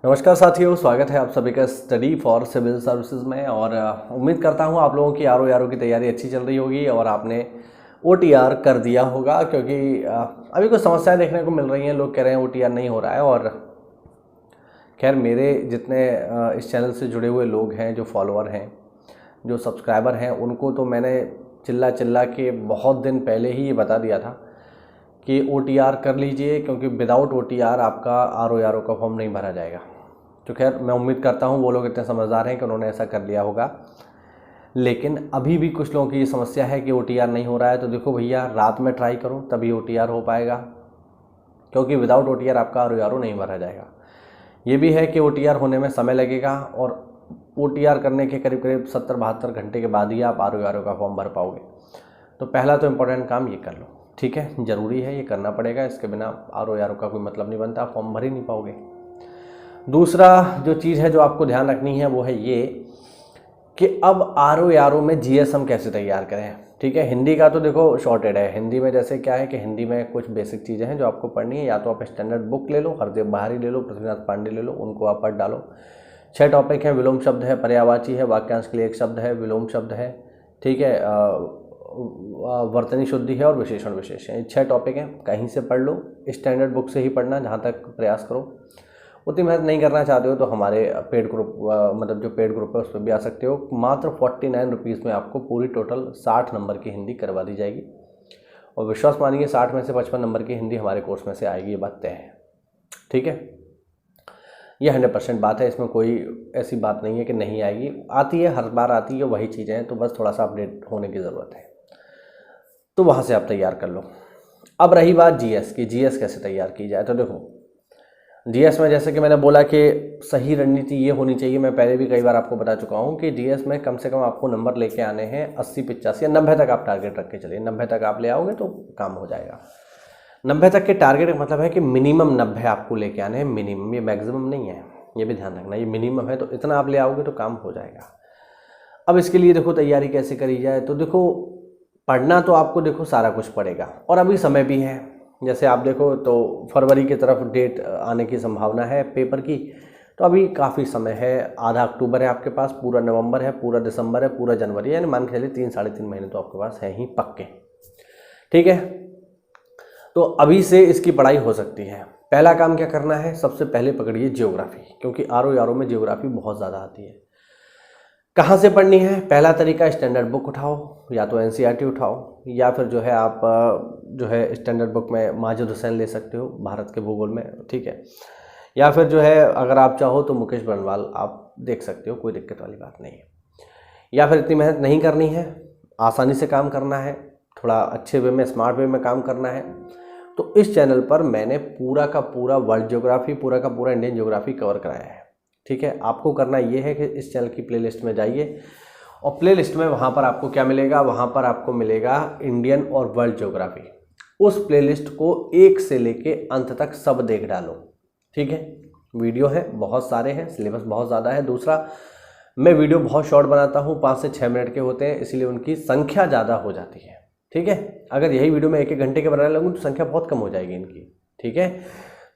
नमस्कार साथियों, स्वागत है आप सभी का स्टडी फॉर सिविल सर्विसेज में। और उम्मीद करता हूं आप लोगों की आर की तैयारी अच्छी चल रही होगी और आपने OTR कर दिया होगा, क्योंकि अभी कुछ समस्याएं देखने को मिल रही हैं। लोग कह रहे हैं OTR नहीं हो रहा है। और खैर, मेरे जितने इस चैनल से जुड़े हुए लोग हैं, जो फॉलोअर हैं, जो सब्सक्राइबर हैं, उनको तो मैंने चिल्ला के बहुत दिन पहले ही ये बता दिया था कि OTR कर लीजिए, क्योंकि विदाउट OTR आपका RO का फॉर्म नहीं भरा जाएगा। तो खैर, मैं उम्मीद करता हूँ वो लोग इतने समझदार हैं कि उन्होंने ऐसा कर लिया होगा। लेकिन अभी भी कुछ लोगों की ये समस्या है कि OTR नहीं हो रहा है। तो देखो भैया, रात में ट्राई करो तभी OTR हो पाएगा, क्योंकि विदाउट OTR आपका RO नहीं भरा जाएगा। ये भी है कि OTR होने में समय लगेगा और OTR करने के करीब 70-72 घंटे के बाद ही आप RO का फॉर्म भर पाओगे। तो पहला तो इम्पोर्टेंट काम ये कर लो, ठीक है, ज़रूरी है, ये करना पड़ेगा। इसके बिना RO का कोई मतलब नहीं बनता, आप फॉर्म भर ही नहीं पाओगे। दूसरा जो चीज़ है जो आपको ध्यान रखनी है वो है ये कि अब RO में GS हम कैसे तैयार करें। ठीक है, हिंदी का तो देखो शॉर्टेड है। हिंदी में जैसे क्या है कि हिंदी में कुछ बेसिक चीज़ें हैं जो आपको पढ़नी है। या तो आप स्टैंडर्ड बुक ले लो, हरदेव बहारी ले लो, पृथ्वीनाथ पांडे ले लो, उनको आप पढ़ डालो। 6 टॉपिक हैं। विलोम शब्द है, पर्यायवाची है, वाक्यांश के लिए एक शब्द है, विलोम शब्द है, ठीक है, वर्तनी शुद्धि है और विशेषण विशेष है। 6 टॉपिक हैं, कहीं से पढ़ लो। स्टैंडर्ड बुक से ही पढ़ना, जहाँ तक प्रयास करो। उतनी मेहनत नहीं करना चाहते हो तो हमारे पेड ग्रुप, मतलब जो पेड ग्रुप है उस पर भी आ सकते हो। मात्र 49 रुपीज़ में आपको पूरी टोटल 60 नंबर की हिंदी करवा दी जाएगी। और विश्वास मानिए, 60 में से 55 नंबर की हिंदी हमारे कोर्स में से आएगी, ये बात तय है। ठीक है, ये 100% बात है, इसमें कोई ऐसी बात नहीं है कि नहीं आएगी। आती है, हर बार आती है, वही चीज़ें हैं, तो बस थोड़ा सा अपडेट होने की ज़रूरत है। तो वहाँ से आप तैयार कर लो। अब रही बात GS की, GS कैसे तैयार की जाए। तो देखो, GS में जैसे कि मैंने बोला कि सही रणनीति ये होनी चाहिए। मैं पहले भी कई बार आपको बता चुका हूँ कि GS में कम से कम आपको नंबर लेके आने हैं 80, 85 या 90 तक आप टारगेट रख के चलिए। 90 तक आप ले आओगे तो काम हो जाएगा। 90 तक के टारगेट का मतलब है कि मिनिमम 90 आपको लेके आने हैं, मिनिमम, ये मैक्सिमम नहीं है, ये भी ध्यान रखना, ये मिनिमम है। तो इतना आप ले आओगे तो काम हो जाएगा। अब इसके लिए देखो तैयारी कैसे करी जाए। तो देखो, पढ़ना तो आपको देखो सारा कुछ पड़ेगा, और अभी समय भी है। जैसे आप देखो तो फरवरी की तरफ डेट आने की संभावना है पेपर की, तो अभी काफ़ी समय है। आधा अक्टूबर है आपके पास, पूरा नवंबर है, पूरा दिसंबर है, पूरा जनवरी, यानी मान के चलिए 3-3.5 महीने तो आपके पास है ही पक्के। ठीक है, तो अभी से इसकी पढ़ाई हो सकती है। पहला काम क्या करना है, सबसे पहले पकड़िए ज्योग्राफी, क्योंकि RO में ज्योग्राफी बहुत ज़्यादा आती है। कहाँ से पढ़नी है? पहला तरीका, स्टैंडर्ड बुक उठाओ, या तो NCERT उठाओ, या फिर जो है आप जो है स्टैंडर्ड बुक में माजिद हुसैन ले सकते हो, भारत के भूगोल में, ठीक है। या फिर जो है अगर आप चाहो तो मुकेश बरनवाल आप देख सकते हो, कोई दिक्कत वाली बात नहीं है। या फिर इतनी मेहनत नहीं करनी है, आसानी से काम करना है, थोड़ा अच्छे वे में, स्मार्ट वे में काम करना है, तो इस चैनल पर मैंने पूरा का पूरा वर्ल्ड ज्योग्राफी, पूरा का पूरा इंडियन ज्योग्राफी कवर कराया है। ठीक है, आपको करना ये है कि इस चैनल की प्लेलिस्ट में जाइए, और प्लेलिस्ट में वहाँ पर आपको क्या मिलेगा, वहाँ पर आपको मिलेगा इंडियन और वर्ल्ड ज्योग्राफी। उस प्लेलिस्ट को 1 से लेके अंत तक सब देख डालो। ठीक है, वीडियो है, बहुत सारे हैं, सिलेबस बहुत ज़्यादा है। दूसरा, मैं वीडियो बहुत शॉर्ट बनाता हूँ, 5 से 6 मिनट के होते हैं, इसलिए उनकी संख्या ज़्यादा हो जाती है। ठीक है, अगर यही वीडियो मैं 1-1 घंटे के बनाने लगूँ तो संख्या बहुत कम हो जाएगी इनकी। ठीक है,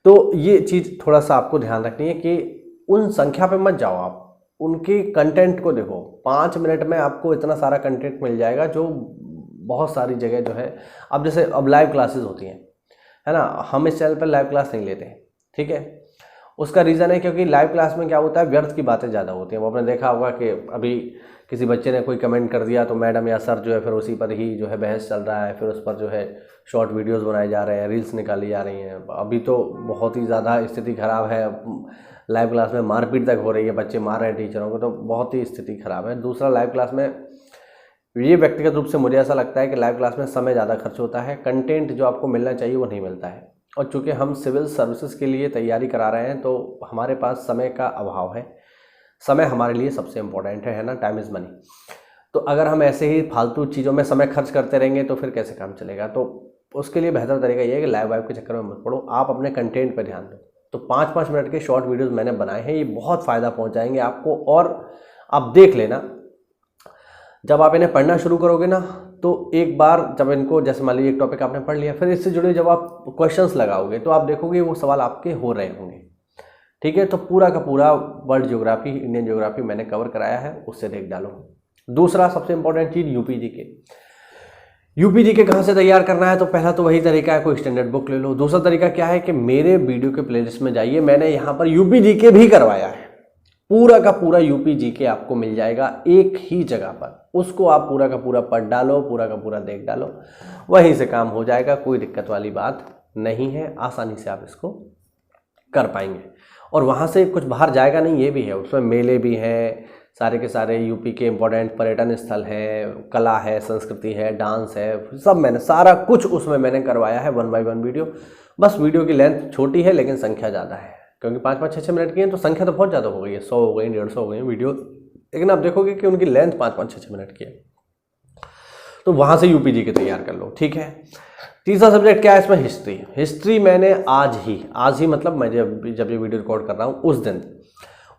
तो ये चीज़ थोड़ा सा आपको ध्यान रखनी है कि उन संख्या पे मत जाओ, आप उनके कंटेंट को देखो। 5 मिनट में आपको इतना सारा कंटेंट मिल जाएगा जो बहुत सारी जगह जो है। अब जैसे अब लाइव क्लासेस होती हैं, है ना, हम इस चैनल पर लाइव क्लास नहीं लेते हैं। ठीक है, उसका रीज़न है क्योंकि लाइव क्लास में क्या होता है, व्यर्थ की बातें ज़्यादा होती हैं। वो आपने देखा होगा कि अभी किसी बच्चे ने कोई कमेंट कर दिया तो मैडम या सर जो है फिर उसी पर ही जो है बहस चल रहा है, फिर उस पर जो है शॉर्ट वीडियोस बनाए जा रहे हैं, रील्स निकाली जा रही हैं। अभी तो बहुत ही ज़्यादा स्थिति ख़राब है, लाइव क्लास में मारपीट तक हो रही है, बच्चे मार रहे हैं टीचरों को, तो बहुत ही स्थिति ख़राब है। दूसरा, लाइव क्लास में ये व्यक्तिगत रूप से मुझे ऐसा लगता है कि लाइव क्लास में समय ज़्यादा खर्च होता है, कंटेंट जो आपको मिलना चाहिए वो नहीं मिलता है। और चूँकि हम सिविल सर्विसेज के लिए तैयारी करा रहे हैं तो हमारे पास समय का अभाव है। समय हमारे लिए सबसे इम्पोर्टेंट है ना, टाइम इज़ मनी। तो अगर हम ऐसे ही फालतू चीज़ों में समय खर्च करते रहेंगे तो फिर कैसे काम चलेगा। तो उसके लिए बेहतर तरीका ये है कि लाइव के चक्कर में मत पड़ो, आप अपने कंटेंट पर ध्यान दो। तो 5-5 मिनट के शॉर्ट वीडियोस मैंने बनाए हैं, ये बहुत फ़ायदा पहुंचाएंगे आपको। और आप देख लेना, जब आप इन्हें पढ़ना शुरू करोगे ना, तो एक बार जब इनको, जैसे मान लीजिए एक टॉपिक आपने पढ़ लिया, फिर इससे जुड़े जब आप क्वेश्चंस लगाओगे तो आप देखोगे वो सवाल आपके हो रहे होंगे। ठीक है, तो पूरा का पूरा वर्ल्ड ज्योग्राफी, इंडियन ज्योग्राफी मैंने कवर कराया है, उससे देख डालो। दूसरा सबसे इंपॉर्टेंट चीज़ यूपी जीके। यूपी जीके कहाँ से तैयार करना है, तो पहला तो वही तरीका है, कोई स्टैंडर्ड बुक ले लो। दूसरा तरीका क्या है कि मेरे वीडियो के प्लेलिस्ट में जाइए, मैंने यहाँ पर यूपी जीके भी करवाया है। पूरा का पूरा यूपी जीके आपको मिल जाएगा एक ही जगह पर, उसको आप पूरा का पूरा पढ़ डालो, पूरा का पूरा देख डालो, वहीं से काम हो जाएगा। कोई दिक्कत वाली बात नहीं है, आसानी से आप इसको कर पाएंगे। और वहाँ से कुछ बाहर जाएगा नहीं, ये भी है, उसमें मेले भी हैं, सारे के सारे यूपी के इंपॉर्टेंट पर्यटन स्थल हैं, कला है, संस्कृति है, डांस है, सब मैंने सारा कुछ उसमें मैंने करवाया है 1 बाय 1 वीडियो। बस वीडियो की लेंथ छोटी है लेकिन संख्या ज़्यादा है, क्योंकि 5-5, 6-6 मिनट की है तो संख्या तो बहुत ज़्यादा हो गई है, 100 हो गई, 150 हो गई वीडियो, लेकिन आप देखोगे कि उनकी लेंथ 5-5, 6-6 मिनट की है। तो वहाँ से यूपी जीके तैयार कर लो, ठीक है। तीसरा सब्जेक्ट क्या है इसमें, हिस्ट्री। हिस्ट्री मैंने आज ही मतलब मैं जब ये वीडियो रिकॉर्ड कर रहा हूँ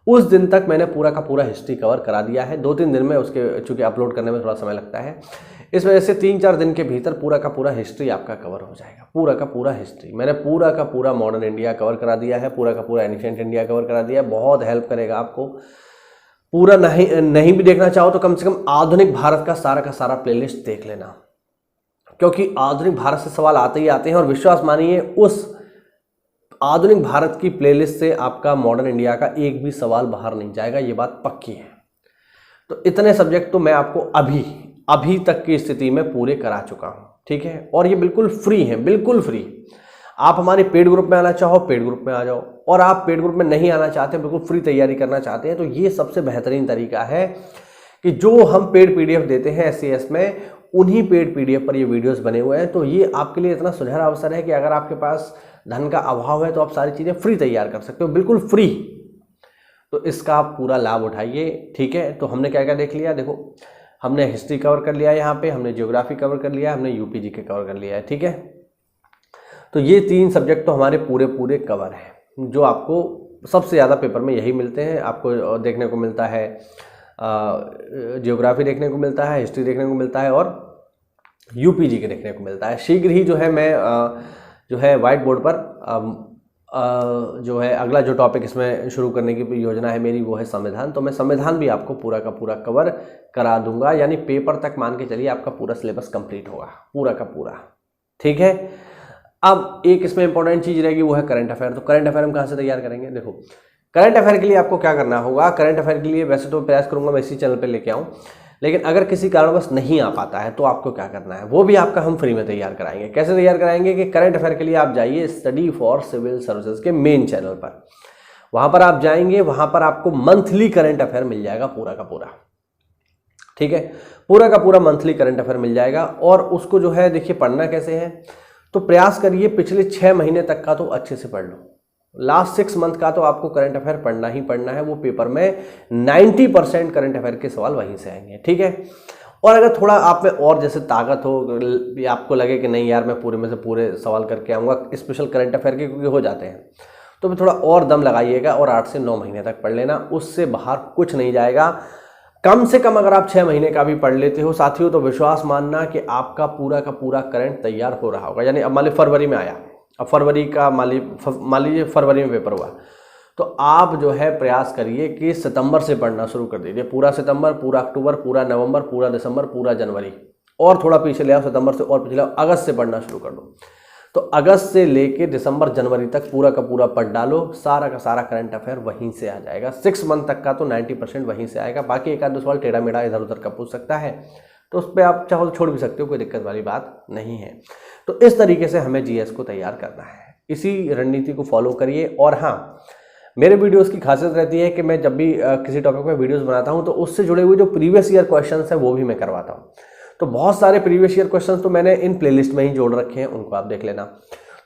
उस दिन तक मैंने पूरा का पूरा हिस्ट्री कवर करा दिया है। 2-3 दिन में उसके, चूँकि अपलोड करने में थोड़ा समय लगता है, इस वजह से 3-4 दिन के भीतर पूरा का पूरा हिस्ट्री आपका कवर हो जाएगा। पूरा का पूरा हिस्ट्री मैंने पूरा का पूरा मॉडर्न इंडिया कवर करा दिया है, पूरा का पूरा एंशिएंट इंडिया कवर करा दिया है। बहुत हेल्प करेगा आपको। पूरा नहीं भी देखना चाहो तो कम से कम आधुनिक भारत का सारा प्लेलिस्ट देख लेना, क्योंकि आधुनिक भारत से सवाल आते ही आते हैं। और विश्वास मानिए, उस आधुनिक भारत की प्लेलिस्ट से आपका मॉडर्न इंडिया का एक भी सवाल बाहर नहीं जाएगा, ये बात पक्की है। तो इतने सब्जेक्ट तो मैं आपको अभी तक की स्थिति में पूरे करा चुका हूँ, ठीक है। और ये बिल्कुल फ्री है, बिल्कुल फ्री। आप हमारे पेड ग्रुप में आना चाहो, पेड ग्रुप में आ जाओ, और आप पेड ग्रुप में नहीं आना चाहते, बिल्कुल फ्री तैयारी करना चाहते हैं, तो ये सबसे बेहतरीन तरीका है कि जो हम पेड PDF देते हैं SCS में, उन्हीं पेड PDF पर ये वीडियोस बने हुए हैं। तो ये आपके लिए इतना सुनहरा अवसर है कि अगर आपके पास धन का अभाव है तो आप सारी चीज़ें फ्री तैयार कर सकते हो, बिल्कुल फ्री। तो इसका आप पूरा लाभ उठाइए, ठीक है। तो हमने क्या क्या देख लिया, देखो, हमने हिस्ट्री कवर कर लिया है, यहाँ पे हमने ज्योग्राफी कवर कर लिया है, हमने यूपी जीके कवर कर लिया है, ठीक है। तो ये 3 सब्जेक्ट तो हमारे पूरे कवर हैं, जो आपको सबसे ज़्यादा पेपर में यही मिलते हैं। आपको देखने को मिलता है ज्योग्राफी देखने को मिलता है, हिस्ट्री देखने को मिलता है, और यूपी जीके देखने को मिलता है। शीघ्र ही जो है मैं जो है व्हाइट बोर्ड पर जो है अगला जो टॉपिक इसमें शुरू करने की योजना है मेरी, वो है संविधान। तो मैं संविधान भी आपको पूरा का पूरा कवर करा दूंगा, यानी पेपर तक मान के चलिए आपका पूरा सिलेबस कंप्लीट होगा, पूरा का पूरा, ठीक है। अब एक इसमें इंपॉर्टेंट चीज़ रहेगी, वो है करंट अफेयर। तो करंट अफेयर हम कहाँ से तैयार करेंगे, देखो, करंट अफेयर के लिए आपको क्या करना होगा। करंट अफेयर के लिए वैसे तो प्रयास करूंगा मैं इसी चैनल पे लेके आऊँ, लेकिन अगर किसी कारणवश नहीं आ पाता है तो आपको क्या करना है, वो भी आपका हम फ्री में तैयार कराएंगे। कैसे तैयार कराएंगे कि करंट अफेयर के लिए आप जाइए स्टडी फॉर सिविल सर्विसेज के मेन चैनल पर, वहां पर आप जाएंगे, वहां पर आपको मंथली करंट अफेयर मिल जाएगा पूरा का पूरा, ठीक है। पूरा का पूरा मंथली करंट अफेयर मिल जाएगा। और उसको जो है देखिए पढ़ना कैसे है, तो प्रयास करिए पिछले 6 महीने तक का तो अच्छे से पढ़ लो। लास्ट 6 मंथ का तो आपको करंट अफेयर पढ़ना ही पढ़ना है। वो पेपर में 90% करंट अफेयर के सवाल वहीं से आएंगे, ठीक है। और अगर थोड़ा आप में और जैसे ताकत हो, आपको लगे कि नहीं यार मैं पूरे में से पूरे सवाल करके आऊँगा, स्पेशल करंट अफेयर के क्योंकि हो जाते हैं, तो फिर थोड़ा और दम लगाइएगा और 8 से 9 महीने तक पढ़ लेना, उससे बाहर कुछ नहीं जाएगा। कम से कम अगर आप 6 महीने का भी पढ़ लेते हो साथियों, तो विश्वास मानना कि आपका पूरा का पूरा करंट तैयार हो रहा होगा। यानी अब मान लीजिए फरवरी में आया, अब फरवरी का मान लीजिए फरवरी में पेपर हुआ, तो आप जो है प्रयास करिए कि सितंबर से पढ़ना शुरू कर दीजिए। पूरा सितंबर, पूरा अक्टूबर, पूरा नवंबर, पूरा दिसंबर, पूरा जनवरी, और थोड़ा पीछे ले आओ सितंबर से, और पीछे ले आओ, अगस्त से पढ़ना शुरू कर दो। तो अगस्त से लेके दिसंबर जनवरी तक पूरा का पूरा पढ़ डालो, सारा का सारा करंट अफेयर वहीं से आ जाएगा। 6 मंथ तक का तो 90% वहीं से आएगा। बाकी एक आध दो सवाल टेढ़ा मेढ़ा इधर उधर का पूछ सकता है, तो उस पर आप चाहो तो छोड़ भी सकते हो, कोई दिक्कत वाली बात नहीं है। तो इस तरीके से हमें जीएस को तैयार करना है, इसी रणनीति को फॉलो करिए। और हाँ, मेरे वीडियोस की खासियत रहती है कि मैं जब भी किसी टॉपिक पे वीडियोस बनाता हूं तो उससे जुड़े हुए जो प्रीवियस ईयर क्वेश्चंस हैं वो भी मैं करवाता हूं। तो बहुत सारे प्रीवियस ईयर क्वेश्चंस तो मैंने इन प्लेलिस्ट में ही जोड़ रखे हैं, उनको आप देख लेना।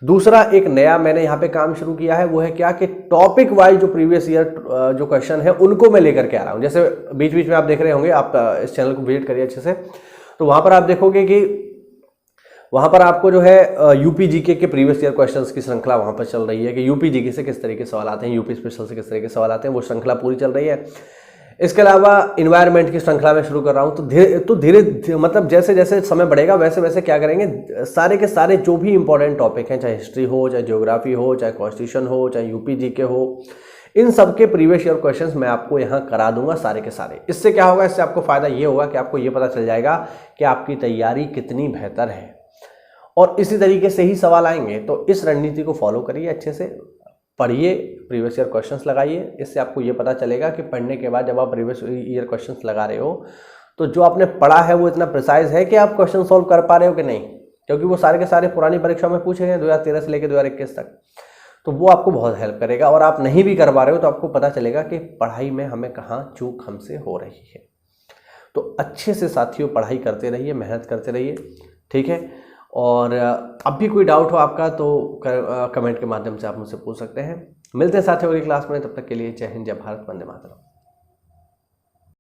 दूसरा एक नया मैंने यहाँ पे काम शुरू किया है, वो है क्या कि टॉपिक वाइज जो प्रीवियस ईयर जो क्वेश्चन है उनको मैं लेकर के आ रहा हूँ। जैसे बीच बीच में आप देख रहे होंगे, आप इस चैनल को विजिट करिए अच्छे से, तो वहाँ पर आप देखोगे कि वहाँ पर आपको जो है यूपी जीके के प्रीवियस ईयर क्वेश्चंस की श्रृंखला वहाँ पर चल रही है कि यूपी जीके से किस तरीके के सवाल आते हैं, यूपी स्पेशल से किस तरीके के सवाल आते हैं, वो श्रृंखला पूरी चल रही है। इसके अलावा इन्वायरमेंट की श्रृंखला में शुरू कर रहा हूँ। तो धीरे मतलब जैसे जैसे समय बढ़ेगा वैसे वैसे क्या करेंगे, सारे के सारे जो भी इंपॉर्टेंट टॉपिक हैं, चाहे हिस्ट्री हो, चाहे ज्योग्राफी हो, चाहे कॉन्स्टिट्यूशन हो, चाहे यूपी जीके हो, इन सब के प्रीवियस ईयर क्वेश्चंस मैं आपको यहाँ करा दूंगा सारे के सारे। इससे क्या होगा, इससे आपको फायदा ये होगा कि आपको ये पता चल जाएगा कि आपकी तैयारी कितनी बेहतर है और इसी तरीके से ही सवाल आएंगे। तो इस रणनीति को फॉलो करिए, अच्छे से पढ़िए, प्रीवियस ईयर क्वेश्चंस लगाइए। इससे आपको ये पता चलेगा कि पढ़ने के बाद जब आप प्रीवियस ईयर क्वेश्चंस लगा रहे हो तो जो आपने पढ़ा है वो इतना प्रिसाइज है कि आप क्वेश्चन सॉल्व कर पा रहे हो कि नहीं, क्योंकि वो सारे के सारे पुरानी परीक्षाओं में पूछे गए 2013 से लेकर 2021 तक। तो वो आपको बहुत हेल्प करेगा। और आप नहीं भी कर पा रहे हो तो आपको पता चलेगा कि पढ़ाई में हमें कहाँ चूक हमसे हो रही है। तो अच्छे से साथियों पढ़ाई करते रहिए, मेहनत करते रहिए, ठीक है। और अब भी कोई डाउट हो आपका तो कमेंट के माध्यम से आप मुझसे पूछ सकते हैं। मिलते हैं साथियों अगली क्लास में, तब तक के लिए जय हिंद, जय भारत, वंदे मातरम।